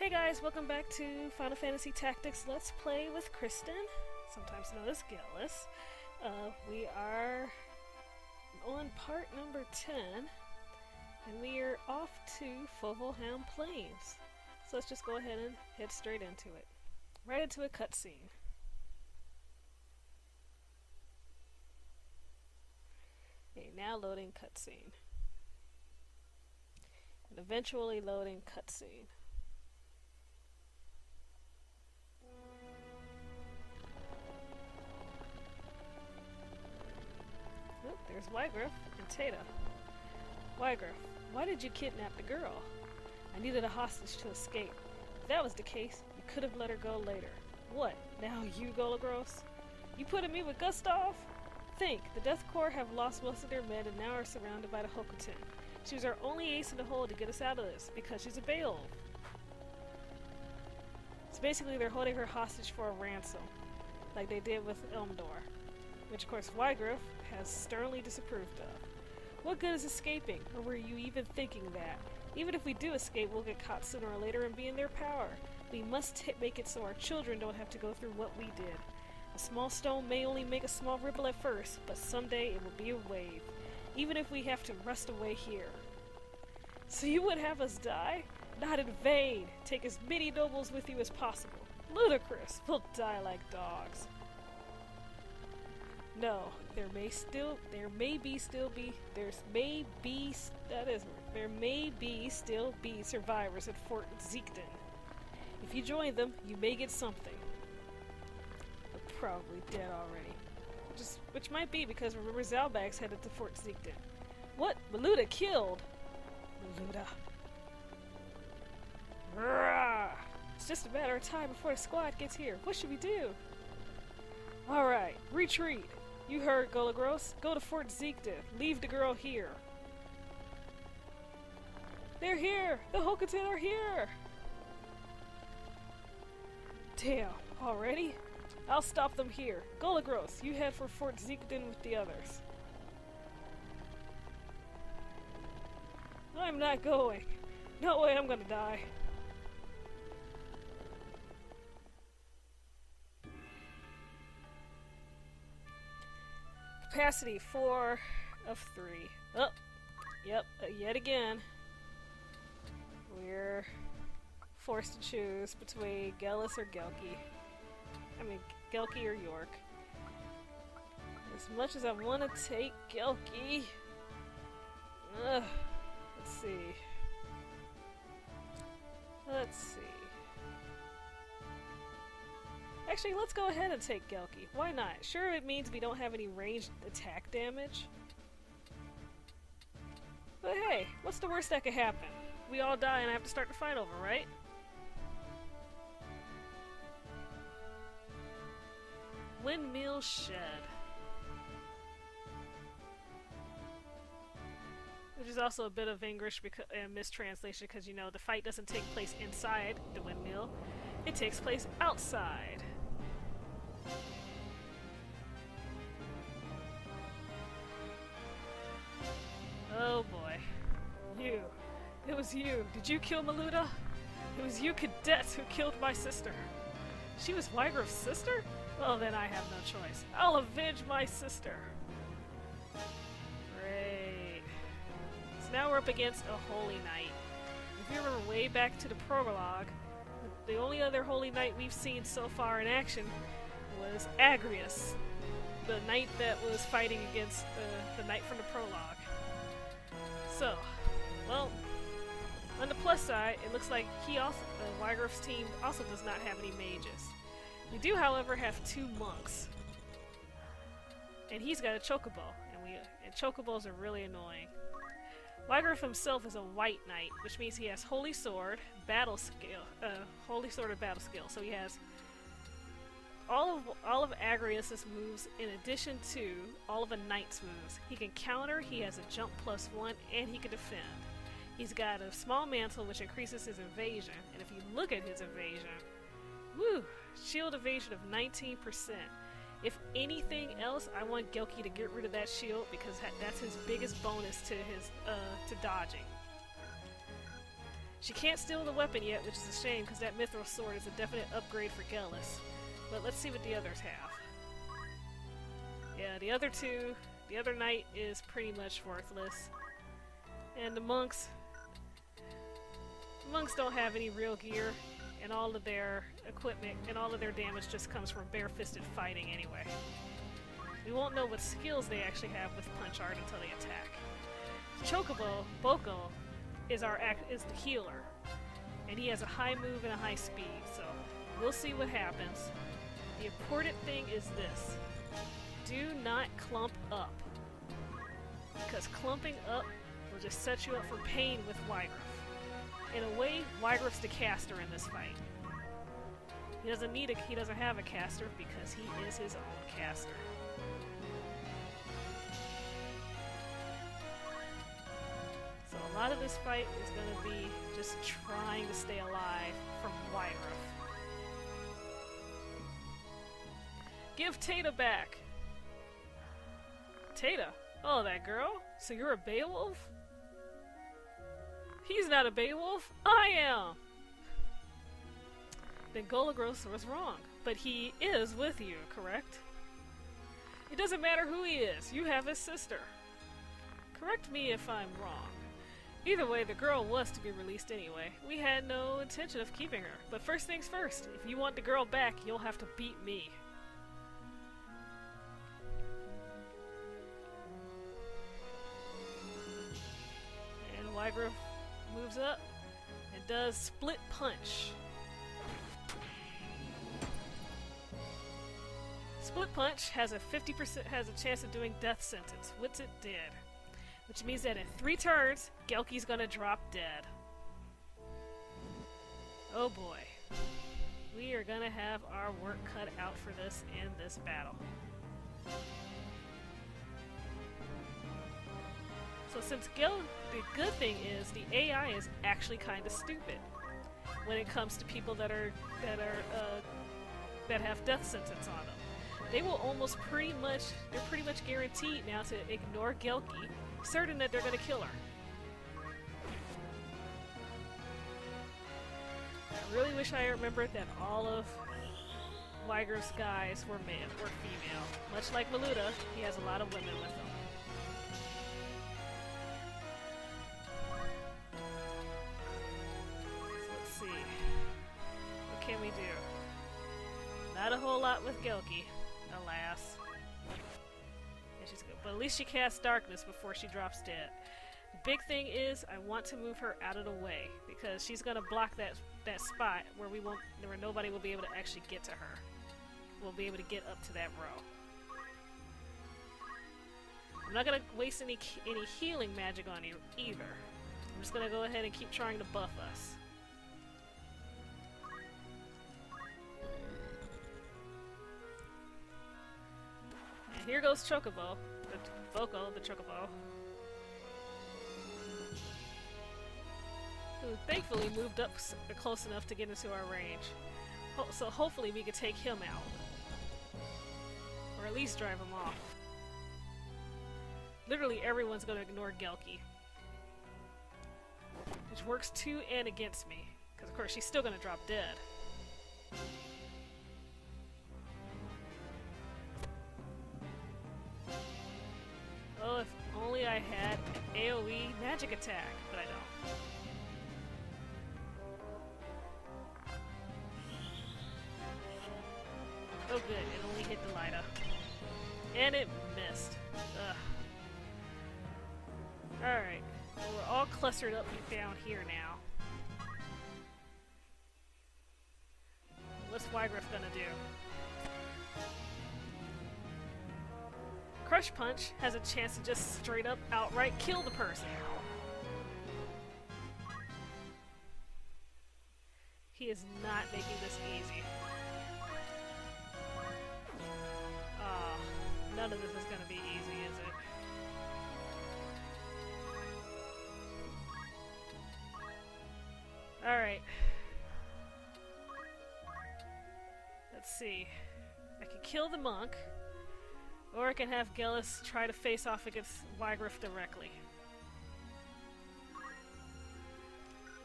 Hey guys, welcome back to Final Fantasy Tactics Let's Play with Kristen, sometimes known as Gallus. We are on part number 10, and we are off to Fovoham Plains. So let's just go ahead and head straight into it. Right into a cutscene. Okay, now loading cutscene. And eventually loading cutscene. Oh, there's Wiegraf and Tata. Wiegraf, why did you kidnap the girl? I needed a hostage to escape. If that was the case, you could have let her go later. What, now you Golagros? You putting me with Gustav? Think, the Death Corps have lost most of their men and now are surrounded by the Hokutin. She was our only ace in the hole to get us out of this, because she's a Beowulf. So basically they're holding her hostage for a ransom, like they did with Elmdor, which of course Wiegraf has sternly disapproved of. What good is escaping, or were you even thinking that? Even if we do escape, we'll get caught sooner or later and be in their power. We must make it so our children don't have to go through what we did. A small stone may only make a small ripple at first, but someday it will be a wave, even if we have to rust away here. So you would have us die? Not in vain! Take as many nobles with you as possible. Ludicrous! We'll die like dogs. No, there may still be survivors at Fort Ziegden. If you join them, you may get something. They're probably dead already. Which might be because remember Zalbag's headed to Fort Ziegden. What? Maluda killed! Maluda. Rah! It's just a matter of time before the squad gets here. What should we do? Alright, retreat. You heard, Golagros. Go to Fort Ziegden. Leave the girl here. They're here! The Hokutin are here! Damn, already? I'll stop them here. Golagros, you head for Fort Ziegden with the others. I'm not going. No way I'm gonna die. Capacity 4 of 3. Oh, yep, yet again. We're forced to choose between Gallus or Gelki. I mean, Gelki or York. As much as I want to take Gelki. Let's see. Let's see. Actually, let's go ahead and take Gelki. Why not? Sure, it means we don't have any ranged attack damage. But hey, what's the worst that could happen? We all die and I have to start the fight over, right? Windmill Shed. Which is also a bit of English mistranslation because, you know, the fight doesn't take place inside the windmill. It takes place outside. Oh boy. You. It was you. Did you kill Maluda? It was you cadets who killed my sister. She was Wiegraf's sister? Well then I have no choice. I'll avenge my sister. Great. So now we're up against a Holy Knight. If you remember way back to the prologue, the only other Holy Knight we've seen so far in action was Agrius, the knight that was fighting against the knight from the prologue. So, well, on the plus side, it looks like Wiegraf's team also does not have any mages. We do, however, have 2 monks. And he's got a chocobo, and chocobos are really annoying. Wiegraf himself is a white knight, which means he has Holy Sword, battle skill, Holy Sword of battle skill. So he has all of Agrius' moves in addition to all of a knight's moves. He can counter, he has a jump +1, and he can defend. He's got a small mantle which increases his evasion, and if you look at his evasion, woo, shield evasion of 19%. If anything else, I want Gelki to get rid of that shield because that's his biggest bonus to his to dodging. She can't steal the weapon yet, which is a shame because that mithril sword is a definite upgrade for Gelis. But let's see what the others have. Yeah, the other knight is pretty much worthless. And the monks don't have any real gear, and all of their equipment and all of their damage just comes from bare-fisted fighting anyway. We won't know what skills they actually have with punch art until they attack. Chocobo, Boko, is the healer, and he has a high move and a high speed, so we'll see what happens. The important thing is this. Do not clump up, because clumping up will just set you up for pain with Wiegraf. In a way, Wiegraf's the caster in this fight. He doesn't have a caster because he is his own caster. So a lot of this fight is going to be just trying to stay alive from Wiegraf. Give Tata back! Tata? Oh, that girl? So you're a Beowulf? He's not a Beowulf. I am! Then Golagros was wrong. But he is with you, correct? It doesn't matter who he is. You have his sister. Correct me if I'm wrong. Either way, the girl was to be released anyway. We had no intention of keeping her. But first things first, if you want the girl back, you'll have to beat me. And Wiegraf moves up and does split punch. Split punch has a 50% chance of doing death sentence, which it did. Which means that in 3 turns, Gelki's gonna drop dead. Oh boy. We are gonna have our work cut out for this in this battle. So since the good thing is the AI is actually kind of stupid when it comes to people that have death sentence on them. They're pretty much guaranteed now to ignore Gelki, certain that they're going to kill her. I really wish I remembered that all of Wiegraf's guys were female. Much like Maluda, he has a lot of women with him. Can we do? Not a whole lot with Gelki, alas. Yeah, she's good. But at least she casts darkness before she drops dead. The big thing is I want to move her out of the way because she's gonna block that spot where nobody will be able to actually get to her. We'll be able to get up to that row. I'm not gonna waste any healing magic on you either. I'm just gonna go ahead and keep trying to buff us. Here goes Chocobo, the Chocobo, who thankfully moved up close enough to get into our range. So hopefully we can take him out. Or at least drive him off. Literally everyone's gonna ignore Gelki. Which works to and against me. Because of course she's still gonna drop dead. Oh, if only I had an AoE magic attack, but I don't. Oh good, it only hit Delida. And it missed. Ugh. Alright, well, we're all clustered up down here now. What's Wiegraf gonna do? Crush Punch has a chance to just straight up outright kill the person. He is not making this easy. None of this is gonna be easy, is it? Alright. Let's see. I can kill the monk. Or I can have Gelis try to face off against Wiegraf directly.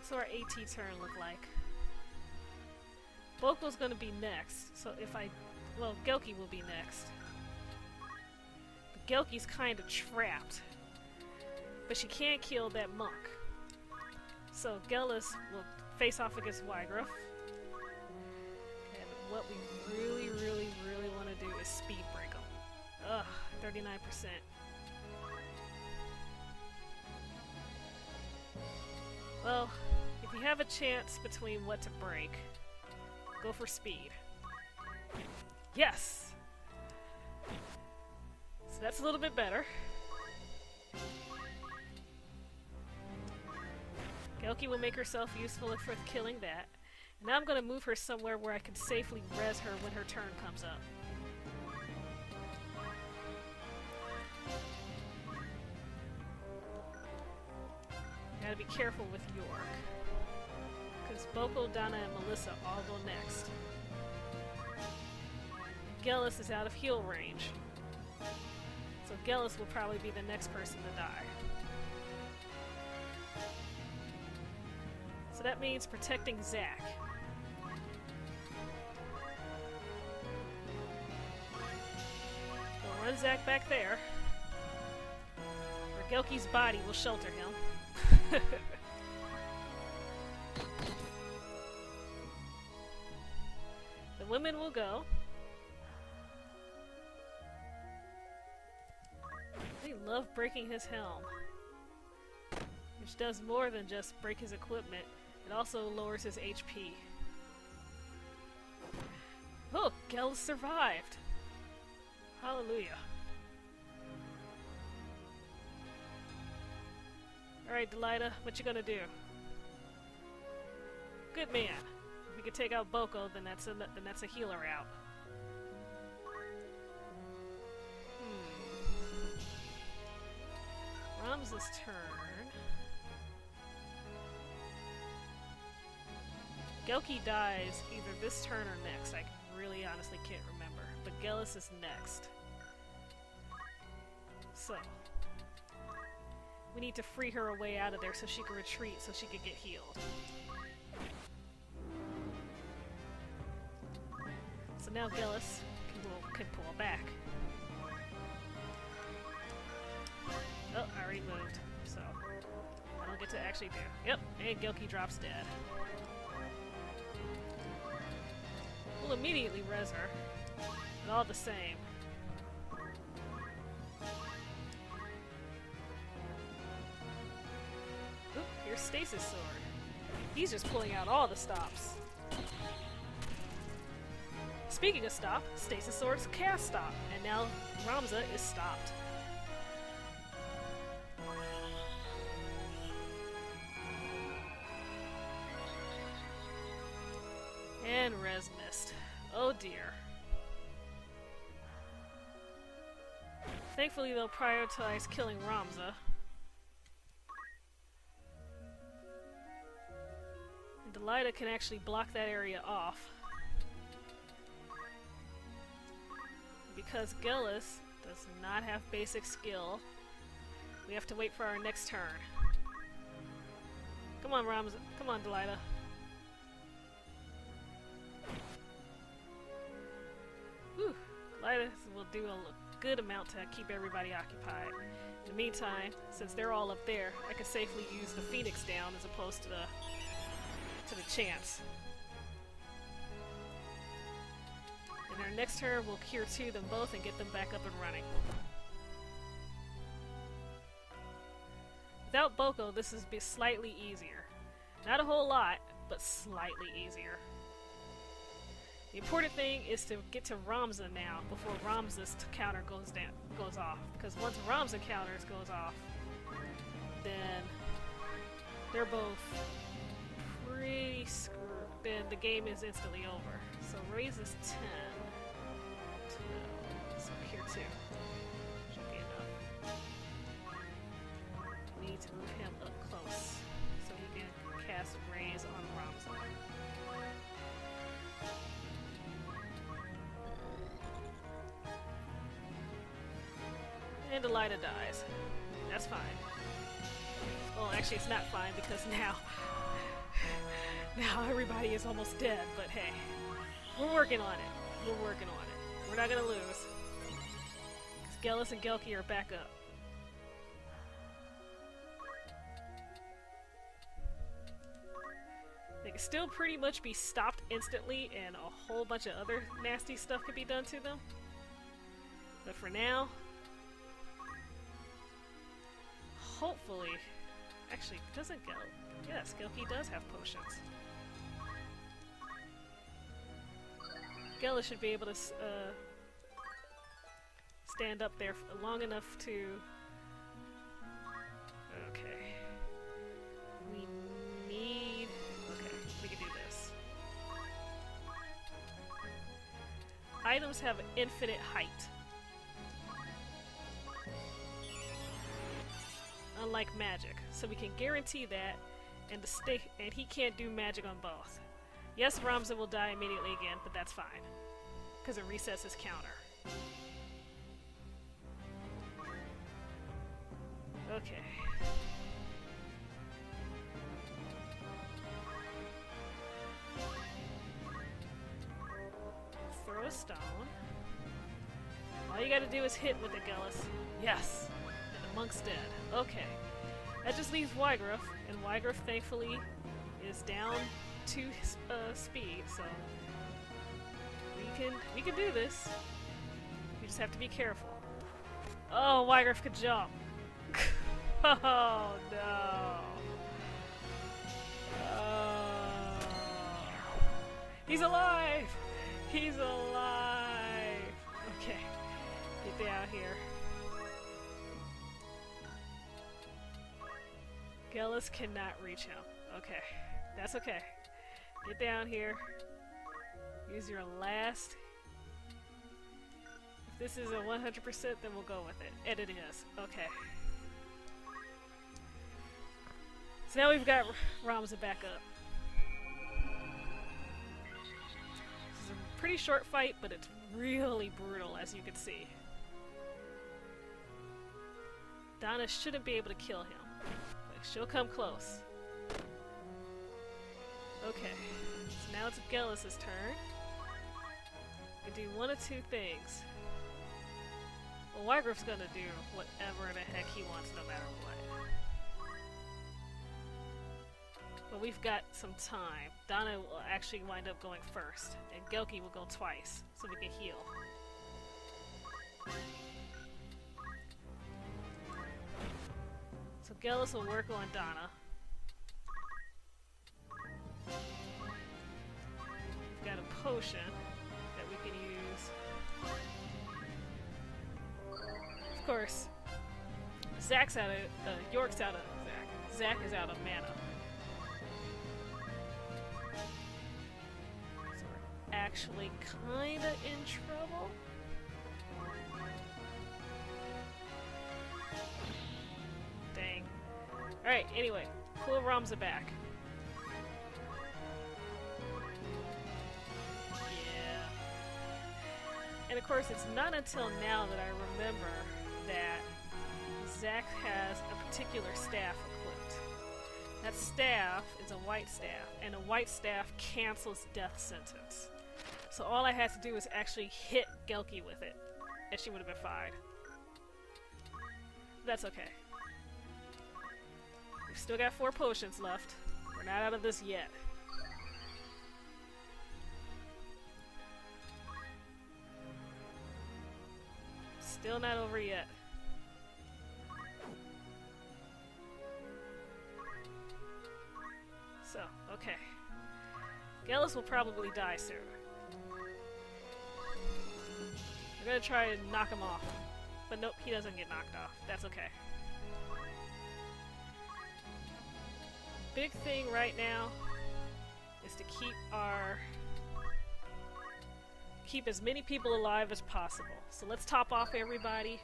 What's our AT turn look like? Boko's gonna be next, so if I... Well, Gelki will be next. But Gelki's kind of trapped. But she can't kill that monk. So Gellis will face off against Wiegraf. And what we really want to do is speed break them. Ugh, 39%. Well, if you have a chance between what to break, go for speed. Yes! So that's a little bit better. Gelki will make herself useful for killing that. Now I'm going to move her somewhere where I can safely res her when her turn comes up. Gotta be careful with York. Because Boko, Donna, and Melissa all go next. Gellis is out of heal range. So Gellis will probably be the next person to die. So that means protecting Zack. We'll run Zack back there. Where Gelki's body will shelter him. The women will go. They love breaking his helm. Which does more than just break his equipment. It also lowers his HP. Oh, Gel survived! Hallelujah. Alright, Delida, what you gonna do? Good man. If we can take out Boko, then that's a healer out. Ramza's turn. Gelki dies either this turn or next. I really honestly can't remember. But Gellis is next. So we need to free her away out of there so she can retreat so she can get healed. So now Gellis can pull back. Oh, I already moved, so I don't get to actually do. Yep, and Gelki drops dead. We'll immediately res her, but all the same. Oop, here's Stasis Sword. He's just pulling out all the stops. Speaking of stop, Stasis Sword's cast stop, and now Ramza is stopped. And res missed. Oh dear. Thankfully they'll prioritize killing Ramza. And Delida can actually block that area off. Because Gellis does not have basic skill, we have to wait for our next turn. Come on, Ramza. Come on, Delida. Whew. Delida will do a good amount to keep everybody occupied. In the meantime, since they're all up there, I can safely use the Phoenix down as opposed to the Chance. And our next turn, we'll cure 2 them both and get them back up and running. Without Boko, this is slightly easier. Not a whole lot, but slightly easier. The important thing is to get to Ramza now before Ramza's counter goes off. Because once Ramza counters goes off, then they're both pretty screwed. Then the game is instantly over. So raise is 10. 12. So cure 2. Should be enough. We need to move him up close so he can cast raise on Ramza. And Delida dies. That's fine. Well, actually it's not fine because now Now everybody is almost dead, but hey, we're working on it. We're working on it. We're not gonna lose. Gellis and Gelki are back up. They can still pretty much be stopped instantly, and a whole bunch of other nasty stuff can be done to them. But for now, hopefully, actually, doesn't Gel? Yes, Gelki does have potions. Gela should be able to stand up there long enough to... Okay. We need... Okay, we can do this. Items have infinite height. Unlike magic. So we can guarantee that, and he can't do magic on both. Yes, Ramza will die immediately again, but that's fine. Because it resets his counter. Okay. Throw a stone. All you gotta do is hit with it, Gellis. Yes! And the monk's dead. Okay. That just leaves Wiegraf, and Wiegraf thankfully is down 2 speed, so we can do this. We just have to be careful. Oh, Wiegraf could jump. Oh no. He's alive! He's alive! Okay. Get down here. Gellis cannot reach him. Okay. That's okay. Get down here. Use your last. If this is a 100%, then we'll go with it. And it is. Okay. So now we've got Ramza back up. This is a pretty short fight, but it's really brutal, as you can see. Donna shouldn't be able to kill him. Like, she'll come close. Okay, so now it's Gellis' turn. We can do one of 2 things. Well, Wiegraf's gonna do whatever the heck he wants, no matter what. But we've got some time. Donna will actually wind up going first, and Gelki will go twice, so we can heal. So Gellis will work on Donna. We've got a potion that we can use. Of course, Zach's out of... York's out of... Zach is out of mana. So we're actually kinda in trouble. Dang. Alright, anyway. Pull Ramza back. And of course, it's not until now that I remember that Zach has a particular staff equipped. That staff is a white staff, and a white staff cancels death sentence. So all I had to do was actually hit Gelki with it, and she would have been fine. That's okay. We've still got 4 potions left. We're not out of this yet. Still not over yet. So, okay. Gellis will probably die soon. We're gonna try and knock him off. But nope, he doesn't get knocked off. That's okay. Big thing right now is to keep as many people alive as possible. So let's top off everybody.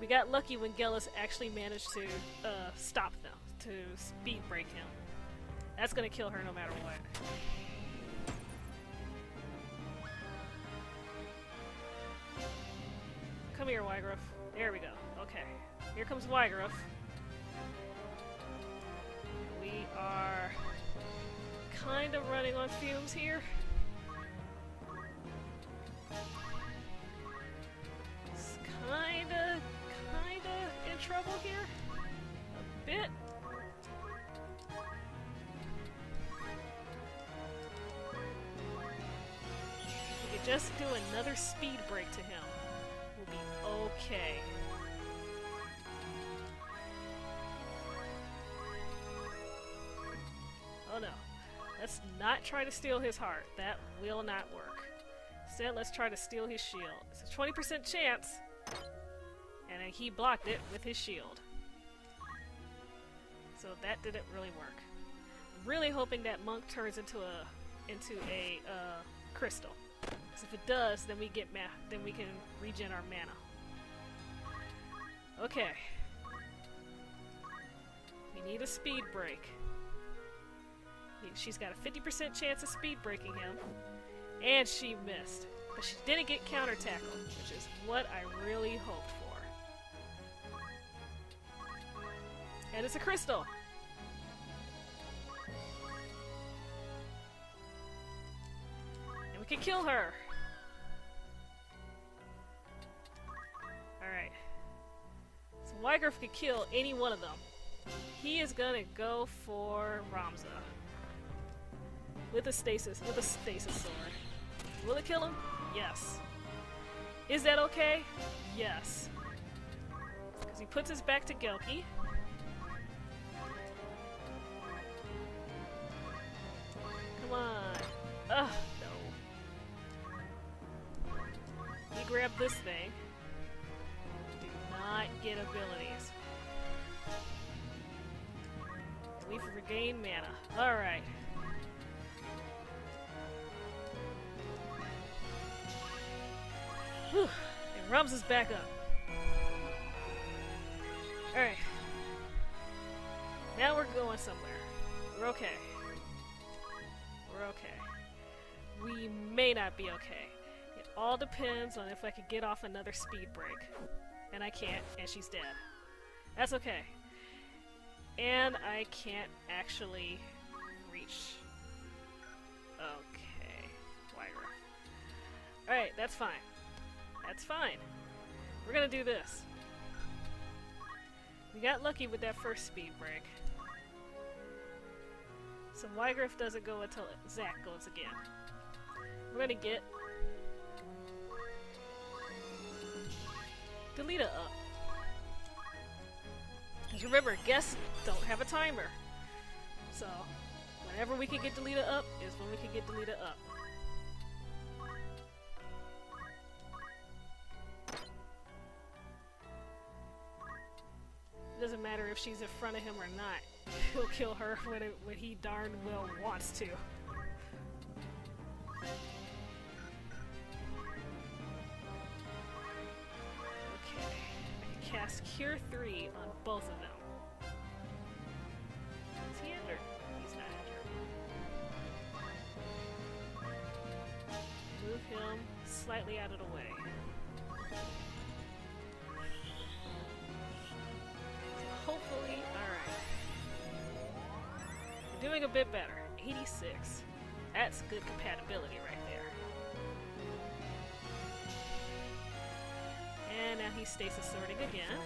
We got lucky when Gellis actually managed to stop them, to speed break him. That's gonna kill her no matter what. Come here, Wiegraf. There we go. Okay. Here comes Wiegraf. We are kind of running on fumes here. It's kinda in trouble here. A bit. We could just do another speed break to him. We'll be okay. Oh no. Let's not try to steal his heart. That will not work. Instead, let's try to steal his shield. It's a 20% chance. And then he blocked it with his shield. So that didn't really work. I'm really hoping that monk turns into a crystal. Because if it does, then we can regen our mana. Okay. We need a speed break. She's got a 50% chance of speed breaking him. And she missed. But she didn't get counter tackled, which is what I really hoped for. And it's a crystal! And we can kill her! Alright. So Wiegraf could kill any one of them. He is gonna go for Ramza. With a stasis sword. Will it kill him? Yes. Is that okay? Yes. Because he puts his back to Gelki. Come on. Ugh, no. We grab this thing. Do not get abilities. We've regained mana. Alright. Whew. And Rums is back up. Alright. Now we're going somewhere. We're okay. We're okay. We may not be okay. It all depends on if I could get off another speed break. And I can't, and she's dead. That's okay. And I can't actually reach. Okay. Wiegraf. Alright, that's fine. That's fine. We're gonna do this. We got lucky with that first speed break. So Wiegraf doesn't go until Zack goes again. We're gonna get Delita up. Because remember, guests don't have a timer. So, whenever we can get Delita up is when we can get Delita up. It doesn't matter if she's in front of him or not. He'll kill her when he darn well wants to. Okay. I can cast Cure 3 on both of them. Is he injured? He's not injured. Move him slightly out of the way. Hopefully, alright. We're doing a bit better. 86. That's good compatibility right there. And now he's stasis sorting again.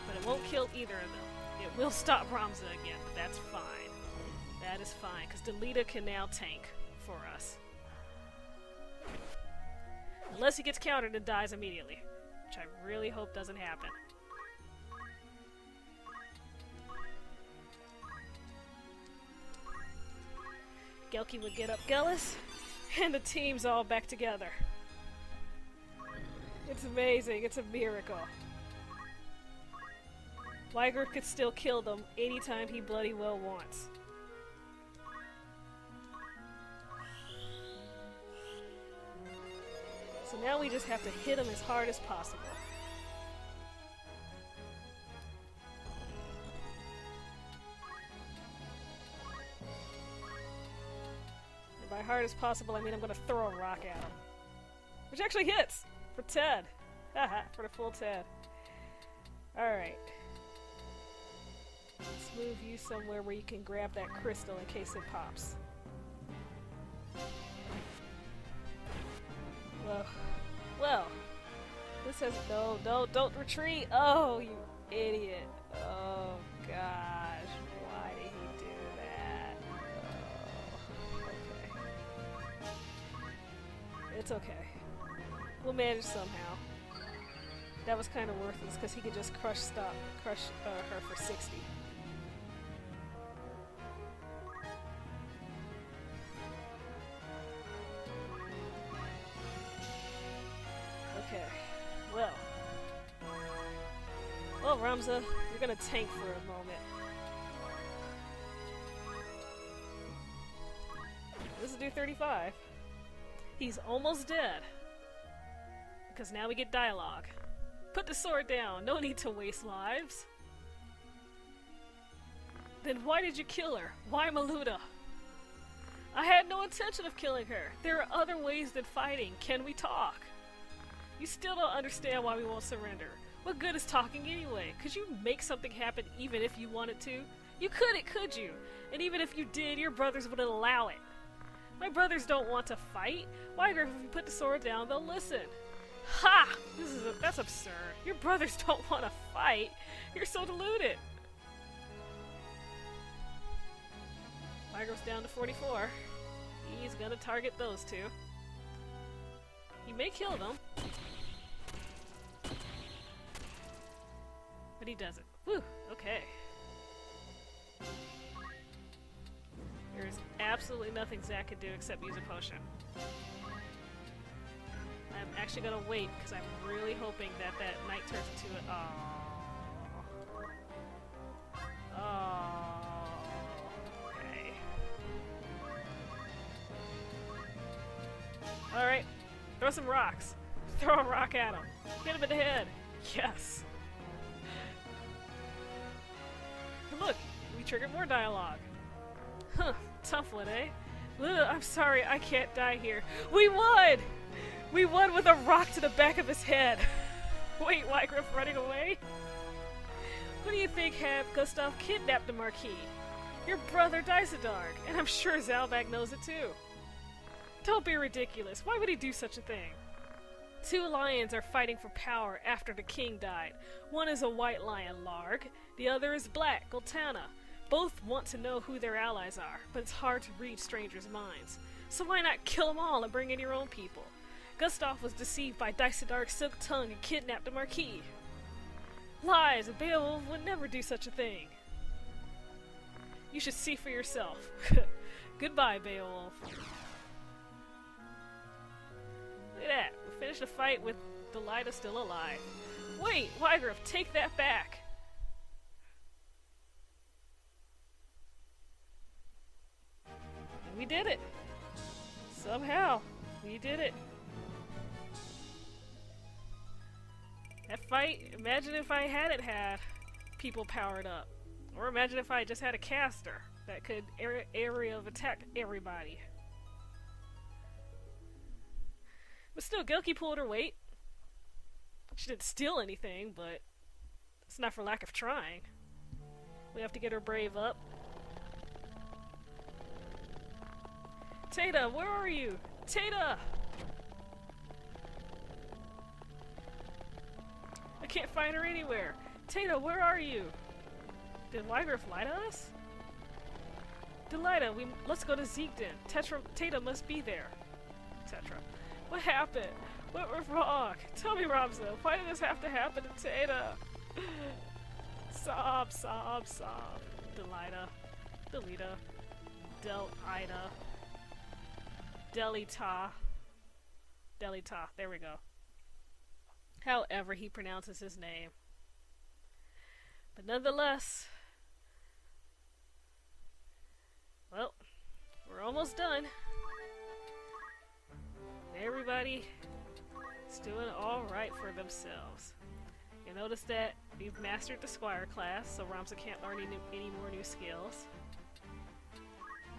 But it won't kill either of them. It will stop Ramza again, but that's fine. That is fine, because Delita can now tank for us. Unless he gets countered and dies immediately. Which I really hope doesn't happen. Gelki would get up Gellis, and the team's all back together. It's amazing, it's a miracle. Wiegraf could still kill them anytime he bloody well wants. So now we just have to hit him as hard as possible. By hard as possible, I mean I'm gonna throw a rock at him. Which actually hits! For 10! Haha, for the full 10. Alright. Let's move you somewhere where you can grab that crystal in case it pops. Well, this has don't retreat! Oh, you idiot! Oh gosh, why did he do that? Oh, okay. It's okay. We'll manage somehow. That was kind of worthless because he could just crush her for 60. Okay, well, Ramza, you're gonna tank for a moment. This is do 35. He's almost dead. Because now we get dialogue. Put the sword down. No need to waste lives. Then why did you kill her? Why Maluda? I had no intention of killing her. There are other ways than fighting. Can we talk? You still don't understand why we won't surrender. What good is talking anyway? Could you make something happen even if you wanted to? You couldn't, could you? And even if you did, your brothers wouldn't allow it. My brothers don't want to fight. Wiegraf, if you put the sword down, they'll listen. Ha! That's absurd. Your brothers don't want to fight. You're so deluded. Wiegraf's down to 44. He's gonna target those two. He may kill them. But he doesn't. Whew, okay. There's absolutely nothing Zack can do except use a potion. I'm actually gonna wait because I'm really hoping that that knight turns into a. Oh. Okay. Alright. Throw some rocks. Throw a rock at him. Hit him in the head. Yes. Look, we triggered more dialogue. Huh. Tough one, eh? Ugh, I'm sorry, I can't die here. We won! We won with a rock to the back of his head. Wait, Wiegraf running away? What do you think had Gustav kidnapped the Marquis? Your brother Dysadarg, and I'm sure Zalbag knows it too. Don't be ridiculous. Why would he do such a thing? Two lions are fighting for power after the king died. One is a white lion, Larg. The other is black, Goltana. Both want to know who their allies are, but it's hard to read strangers' minds. So why not kill them all and bring in your own people? Gustav was deceived by Dysadarg's silk tongue and kidnapped the Marquis. Lies! A Beowulf would never do such a thing. You should see for yourself. Goodbye, Beowulf. Look at that. We finished the fight with Delilah still alive. Wait, Wiegraf, take that back. And we did it. Somehow, we did it. That fight, imagine if I hadn't had people powered up. Or imagine if I just had a caster that could area of attack everybody. But still, Gilki pulled her weight. She didn't steal anything, but it's not for lack of trying. We have to get her brave up. Tata, where are you? Tata! I can't find her anywhere. Tata, where are you? Did Wiegraf lie to us? Delilah, let's go to Ziegden. Tata must be there. Tetra. What happened? What went wrong? Tell me, Ramza. Why did this have to happen to Tata? Sob, sob, sob. Delilah. Delita. Delita. Delita. Delita. There we go. However he pronounces his name. But nonetheless, well, we're almost done. Everybody is doing alright for themselves. You notice that we've mastered the Squire class, so Ramza can't learn any more new skills.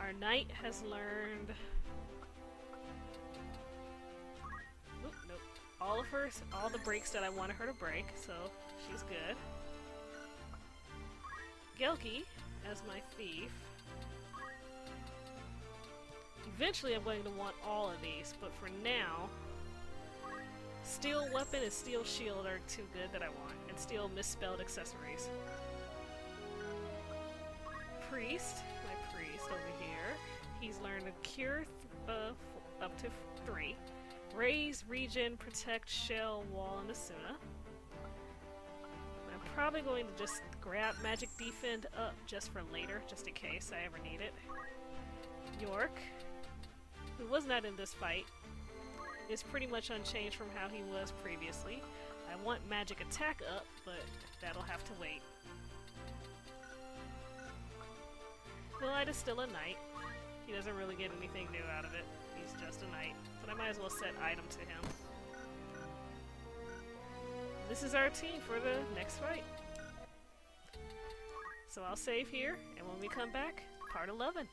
Our knight has learned... Oop, nope. all the breaks that I wanted her to break, so she's good. Gelki as my thief. Eventually I'm going to want all of these, but for now, steel weapon and steel shield are too good that I want, and steel misspelled accessories. Priest, my priest over here. He's learned a cure up to 3. Raise, regen, protect, shell, wall, and Asuna. I'm probably going to just grab magic defend up just for later, just in case I ever need it. York, who was not in this fight, is pretty much unchanged from how he was previously. I want magic attack up, but that'll have to wait. Philite is still a knight. He doesn't really get anything new out of it. He's just a knight. But I might as well set item to him. This is our team for the next fight. So I'll save here, and when we come back, part 11.